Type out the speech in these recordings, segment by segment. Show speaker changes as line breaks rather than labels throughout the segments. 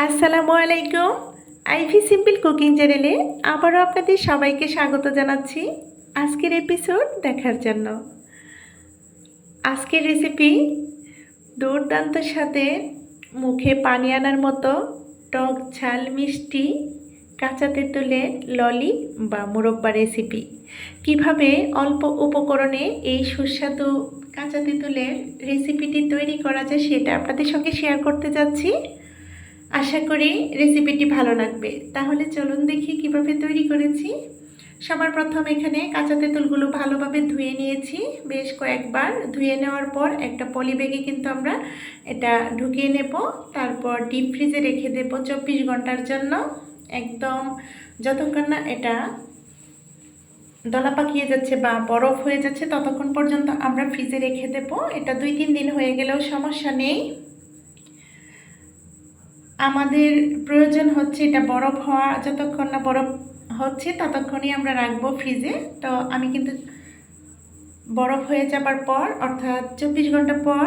আসসালামু আলাইকুম। Ivy simple cooking চ্যানেলে আবারও আপনাদের সবাইকে স্বাগত জানাচ্ছি আজকের এপিসোড দেখার জন্য। আজকের রেসিপি দুর্দান্ত সাথে মুখে পানি আনার মতো টক ঝাল মিষ্টি কাঁচা তেঁতুলের ললি বা মুরব্বা রেসিপি। কিভাবে অল্প উপকরণে এই সুস্বাদু কাঁচা তেঁতুলের রেসিপিটি তৈরি করা যায় সেটা আপনাদের সঙ্গে শেয়ার করতে যাচ্ছি। আশা করি রেসিপিটি ভালো লাগবে। তাহলে চলুন দেখি কিভাবে তৈরি করেছি। সবার প্রথম এখানে কাঁচা তেঁতুলগুলো ভালোভাবে ধুয়ে নিয়েছি, বেশ কয়েকবার ধুয়ে নেওয়ার পর একটা পলি ব্যাগে কিন্তু আমরা এটা ঢুকিয়ে নেব। তারপর ডিপ ফ্রিজে রেখে দেব 24 ঘন্টার জন্য, একদম যতক্ষণ না এটা দলা পাকিয়ে যাচ্ছে বা বরফ হয়ে যাচ্ছে ততক্ষণ পর্যন্ত আমরা ফ্রিজে রেখে দেব। এটা 2-3 দিন হয়ে গেলেও সমস্যা নেই। আমাদের প্রয়োজন হচ্ছে এটা বরফ হওয়া, যতক্ষণ না বরফ হচ্ছে ততক্ষণই আমরা রাখবো ফ্রিজে। তো আমি কিন্তু বরফ হয়ে যাবার পর অর্থাৎ 24 ঘন্টা পর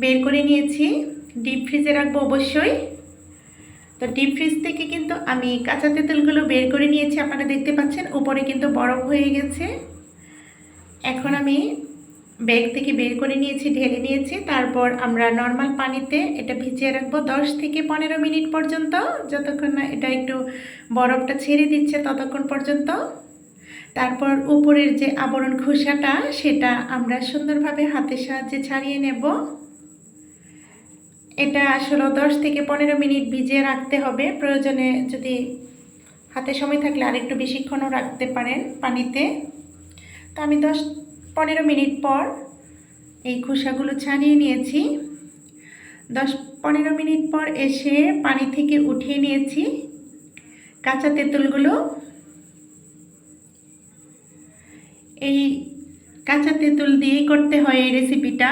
বের করে নিয়েছি। ডিপ ফ্রিজে রাখবো অবশ্যই। তো ডিপ ফ্রিজ থেকে কিন্তু আমি কাঁচা তেঁতুলগুলো বের করে নিয়েছি, আপনারা দেখতে পাচ্ছেন উপরে কিন্তু বরফ হয়ে গেছে। এখন আমি ব্যাগ থেকে বের করে নিয়েছি, ঢেলে নিয়েছি। তারপর আমরা নর্মাল পানিতে এটা ভিজিয়ে রাখবো 10 থেকে 15 মিনিট পর্যন্ত, যতক্ষণ না এটা একটু বরফটা ছেড়ে দিচ্ছে ততক্ষণ পর্যন্ত। তারপর উপরের যে আবরণ খোসাটা সেটা আমরা সুন্দরভাবে হাতের সাহায্যে ছাড়িয়ে নেব। এটা আসলে 10 থেকে 15 মিনিট ভিজিয়ে রাখতে হবে। প্রয়োজনে যদি হাতে সময় থাকলে আরেকটু বেশিক্ষণও রাখতে পারেন পানিতে। তো আমি 10-15 মিনিট পর এই খোসাগুলো ছাড়িয়ে নিয়েছি। 10-15 মিনিট পর এসে পানি থেকে উঠিয়ে নিয়েছি কাঁচা তেঁতুলগুলো। এই কাঁচা তেঁতুল দিয়েই করতে হয় এই রেসিপিটা,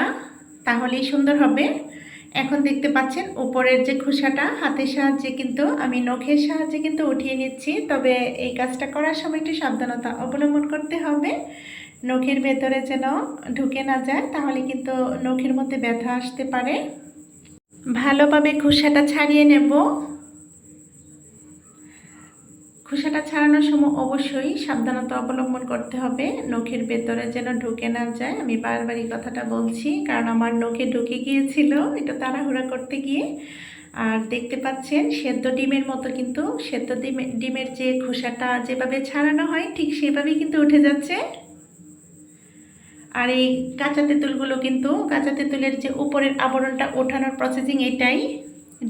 তাহলেই সুন্দর হবে। এখন দেখতে পাচ্ছেন উপরের যে খোসাটা হাতের সাহায্যে কিন্তু আমি নখের সাহায্যে কিন্তু উঠিয়ে নিচ্ছি। তবে এই কাজটা করার সময় একটু সাবধানতা অবলম্বন করতে হবে, নখের ভেতরে যেন ঢুকে না যায়, তাহলে কিন্তু নখের মধ্যে ব্যথা আসতে পারে। ভালোভাবে খোসাটা ছাড়িয়ে নেব। খোসাটা ছাড়ানোর সময় অবশ্যই সাবধানতা অবলম্বন করতে হবে, নখের ভেতরে যেন ঢুকে না যায়। আমি বারবার এই কথাটা বলছি কারণ আমার নখে ঢুকে গিয়েছিল এটা তাড়াহুড়া করতে গিয়ে। আর দেখতে পাচ্ছেন সেদ্ধ ডিমের মতো কিন্তু সেদ্ধ ডিমের যে খোসাটা যেভাবে ছাড়ানো হয় ঠিক সেভাবেই কিন্তু উঠে যাচ্ছে। আর এই কাঁচা তেঁতুলগুলো কিন্তু কাঁচা তেঁতুলের যে উপরের আবরণটা ওঠানোর প্রসেসিং এটাই।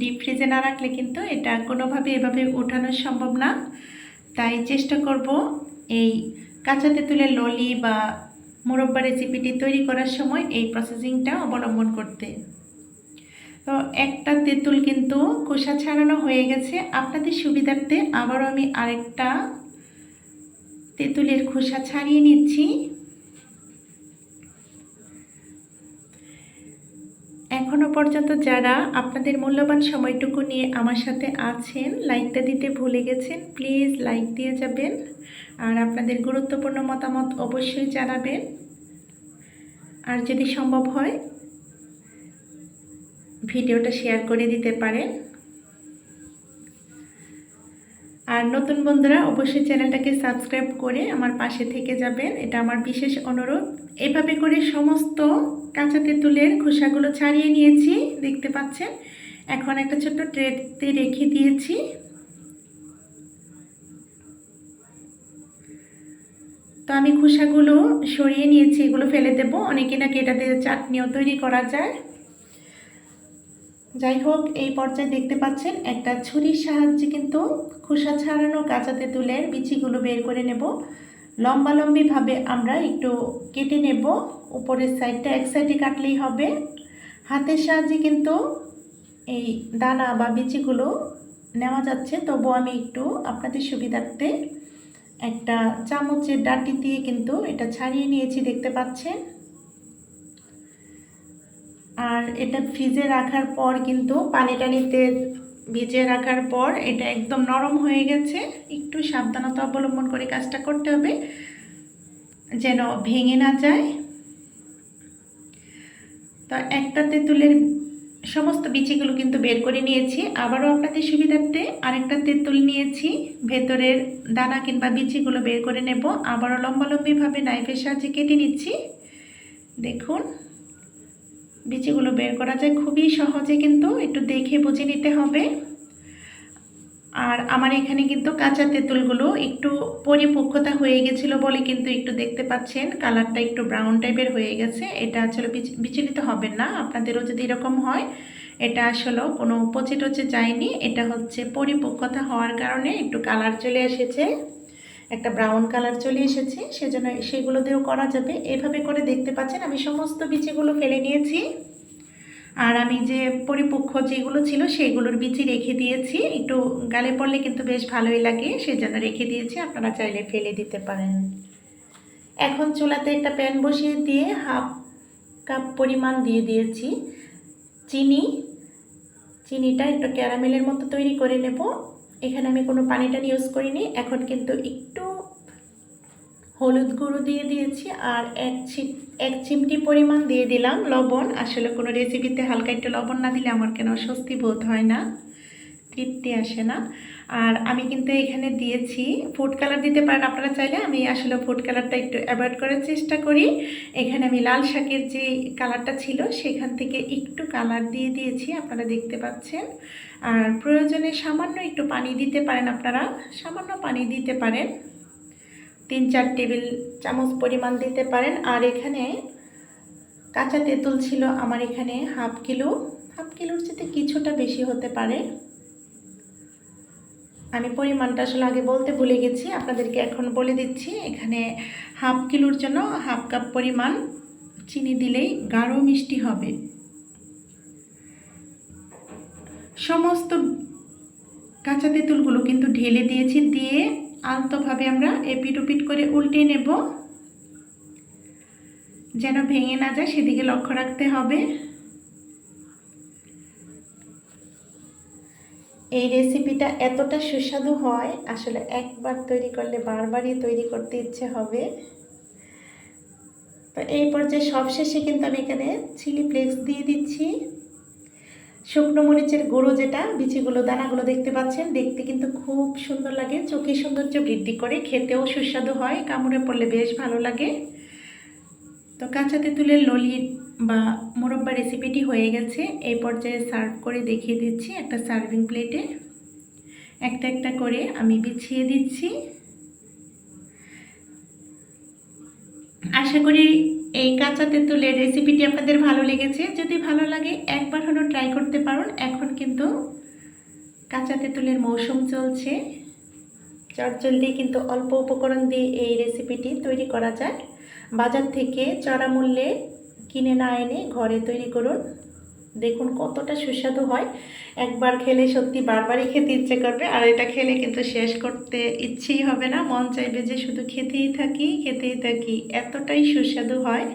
ডিপ ফ্রিজে না রাখলে কিন্তু এটা কোনোভাবে এভাবে ওঠানো সম্ভব না। তাই চেষ্টা করব এই কাঁচা তেঁতুলের ললি বা মুরব্বা রেসিপিটি তৈরি করার সময় এই প্রসেসিংটা অবলম্বন করতে। তো একটা তেঁতুল কিন্তু খোসা ছাড়ানো হয়ে গেছে। আপনাদের সুবিধার্থে আবারও আমি আরেকটা তেঁতুলের খোসা ছাড়িয়ে নিচ্ছি। এখনও পর্যন্ত যারা আপনাদের মূল্যবান সময়টুকু নিয়ে আমার সাথে আছেন, লাইকটা দিতে ভুলে গেছেন, প্লিজ লাইক দিয়ে যাবেন। আর আপনাদের গুরুত্বপূর্ণ মতামত অবশ্যই জানাবেন। আর যদি সম্ভব হয় ভিডিওটা শেয়ার করে দিতে পারেন। আর নতুন বন্ধুরা অবশ্যই চ্যানেলটাকে সাবস্ক্রাইব করে আমার পাশে থেকে যাবেন, এটা আমার বিশেষ অনুরোধ। এভাবে করে সমস্ত কাঁচা তেঁতুলের খোসাগুলো ছাড়িয়ে নিয়েছি, দেখতে পাচ্ছেন। এখন একটা ছোট্ট ট্রেতে রেখে দিয়েছি। তো আমি খোসাগুলো সরিয়ে নিয়েছি, এগুলো ফেলে দেব। অনেকে নাকি এটা দিয়ে চাটনিও তৈরি করা যায়। যাই হোক, এই পর্যায়ে দেখতে পাচ্ছেন একটা ছুরির সাহায্যে কিন্তু খোসা ছাড়ানো কাঁচা তেঁতুলের বিচিগুলো বের করে নেব। লম্বালম্বিভাবে আমরা একটু কেটে নেব, উপরের সাইডটা এক সাইডে কাটলেই হবে। হাতের সাহায্যে কিন্তু এই দানা বা বিচিগুলো নেওয়া যাচ্ছে, তবু আমি একটু আপনাদের সুবিধার্থে একটা চামচের ডাঁটি দিয়ে কিন্তু এটা ছাড়িয়ে নিয়েছি, দেখতে পাচ্ছেন। আর এটা ফ্রিজে রাখার পর কিন্তু পানি টানিতে ভিজিয়ে রাখার পর এটা একদম নরম হয়ে গেছে। একটু সাবধানতা অবলম্বন করে কাজটা করতে হবে যেন ভেঙে না যায়। তো একটা তেঁতুলের সমস্ত বিচিগুলো কিন্তু বের করে নিয়েছি। আবারও আপনাদের সুবিধার্থে আরেকটা তেঁতুল নিয়েছি, ভেতরের দানা কিংবা বিচিগুলো বের করে নেব। আবারও লম্বালম্বিভাবে নাইফের সাহায্যে কেটে নিচ্ছি। দেখুন বিচিগুলো বের করা যায় খুবই সহজে, কিন্তু একটু দেখে বুঝে নিতে হবে। আর আমার এখানে কিন্তু কাঁচা তেঁতুলগুলো একটু পরিপক্কতা হয়ে গেছিলো বলে কিন্তু একটু দেখতে পাচ্ছেন কালারটা একটু ব্রাউন টাইপের হয়ে গেছে। এটা আসলে বিচলিত হবেন না, আপনাদেরও যদি এরকম হয়। এটা আসলে কোনো পচে টচে যায়নি, এটা হচ্ছে পরিপক্কতা হওয়ার কারণে একটু কালার চলে এসেছে, একটা ব্রাউন কালার চলে এসেছে, সেজন্য সেগুলো দিয়েও করা যাবে। এভাবে করে দেখতে পাচ্ছেন আমি সমস্ত বিচিগুলো ফেলে নিয়েছি। আর আমি যে পরিপক্ক যেগুলো ছিল সেগুলোর বিচি রেখে দিয়েছি, একটু গালে পড়লে কিন্তু বেশ ভালোই লাগে, সেজন্য রেখে দিয়েছি। আপনারা চাইলে ফেলে দিতে পারেন। এখন চুলাতে একটা প্যান বসিয়ে দিয়ে হাফ কাপ পরিমাণ দিয়ে দিয়েছি চিনিটা একটু ক্যারামেলের মতো তৈরি করে নেব। এখানে আমি কোনো পানিটা ইউজ করিনি। এখন কিন্তু একটু হলুদ গুঁড়ো দিয়ে দিয়েছি আর এক চিমটি পরিমাণ দিয়ে দিলাম লবণ। আসলে কোনো রেসিপিতে হালকা একটু লবণ না দিলে আমার কেন স্বস্তি বোধ হয় না, তৃপ্তি আসে না। আর আমি কিন্তু এখানে দিয়েছি ফুড কালার, দিতে পারেন আপনারা চাইলে। আমি আসলে ফুড কালারটা একটু অ্যাভয়েড করার চেষ্টা করি। এখানে আমি লাল শাকের যে কালারটা ছিল সেখান থেকে একটু কালার দিয়ে দিয়েছি, আপনারা দেখতে পাচ্ছেন। আর প্রয়োজনে সামান্য একটু পানি দিতে পারেন, আপনারা সামান্য পানি দিতে পারেন, 3-4 টেবিল চামচ পরিমাণ দিতে পারেন। আর এখানে কাঁচা তেঁতুল ছিল আমার এখানে হাফ কিলোর চেয়ে কিছুটা বেশি হতে পারে। আমি পরিমাণটা আসলে আগে বলতে ভুলে গেছি, আপনাদেরকে এখন বলে দিচ্ছি। এখানে হাফ কিলোর জন্য হাফ কাপ পরিমাণ চিনি দিলেই গাঢ় মিষ্টি হবে। সমস্ত কাঁচা তেঁতুলগুলো কিন্তু ঢেলে দিয়েছি, দিয়ে আলতোভাবে আমরা এপিট ওপিট করে উল্টে নেব, যেন ভেঙে না যায় সেদিকে লক্ষ্য রাখতে হবে। এই রেসিপিটা এতটা সুস্বাদু হয়, আসলে একবার তৈরি করলে বারবারই তৈরি করতে ইচ্ছে হবে। তো এই পর্যায়ে সবশেষে কিন্তু আমি এখানে চিলি ফ্লেক্স দিয়ে দিচ্ছি, শুকনো মরিচের গুঁড়ো, যেটা বিচিগুলো দানাগুলো দেখতে পাচ্ছেন, দেখতে কিন্তু খুব সুন্দর লাগে, চোখের সৌন্দর্য বৃদ্ধি করে, খেতেও সুস্বাদু হয়, কামড়ে পড়লে বেশ ভালো লাগে। তো কাঁচা তেঁতুলের ললি বা মোরব্বা রেসিপিটি হয়ে গেছে। এই পর্যায়ে সার্ভ করে দেখিয়ে দিচ্ছি একটা সার্ভিং প্লেটে। একটা একটা করে আমি বিছিয়ে দিচ্ছি। আশা করি এই কাঁচা তেঁতুলের রেসিপিটি আপনাদের ভালো লেগেছে। যদি ভালো লাগে একবার হলেও ট্রাই করতে পারেন। এখন কিন্তু কাঁচা তেঁতুলের মৌসুম চলছে, চটজলদি কিন্তু অল্প উপকরণ দিয়ে এই রেসিপিটি তৈরি করা যায়। বাজার থেকে চড়া মূল্যে কিনে না এনে ঘরে তৈরি করুন, দেখুন কতটা সুস্বাদু হয়। একবার খেলে সত্যি বারবারই খেতে ইচ্ছে করবে, আর এটা খেলে কিন্তু শেষ করতে ইচ্ছেই হবে না, মন চাইবে যে শুধু খেতেই থাকি, এতটাই সুস্বাদু হয়।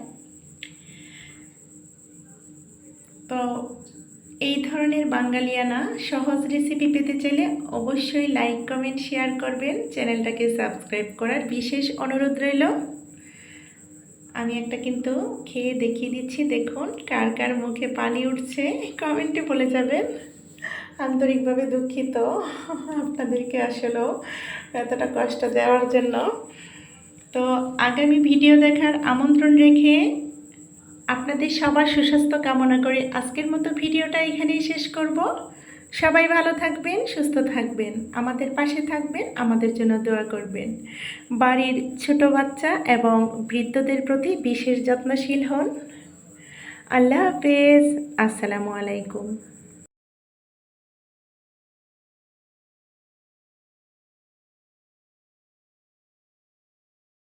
তো এই ধরনের বাঙালিয়ানা সহজ রেসিপি পেতে চাইলে অবশ্যই লাইক, কমেন্ট, শেয়ার করবেন। চ্যানেলটাকে সাবস্ক্রাইব করার বিশেষ অনুরোধ রইল। আমি একটা কিন্তু খেয়ে দেখিয়ে দিচ্ছি, দেখুন কার কার মুখে পানি উঠছে কমেন্টে বলে যাবেন। আন্তরিকভাবে দুঃখিত আপনাদেরকে আসলেও এতটা কষ্ট দেওয়ার জন্য। তো আগামী ভিডিও দেখার আমন্ত্রণ রেখে আপনাদের সবার সুস্বাস্থ্য কামনা করে আজকের মতো ভিডিওটা এখানেই শেষ করব। সবাই ভালো থাকবেন, সুস্থ থাকবেন, আমাদের পাশে থাকবেন, আমাদের জন্য দোয়া করবেন। বাড়ির ছোট বাচ্চা এবং বৃদ্ধদের প্রতি বিশেষ যত্নশীল হন। আল্লাহ হাফেজ, আসসালামু আলাইকুম।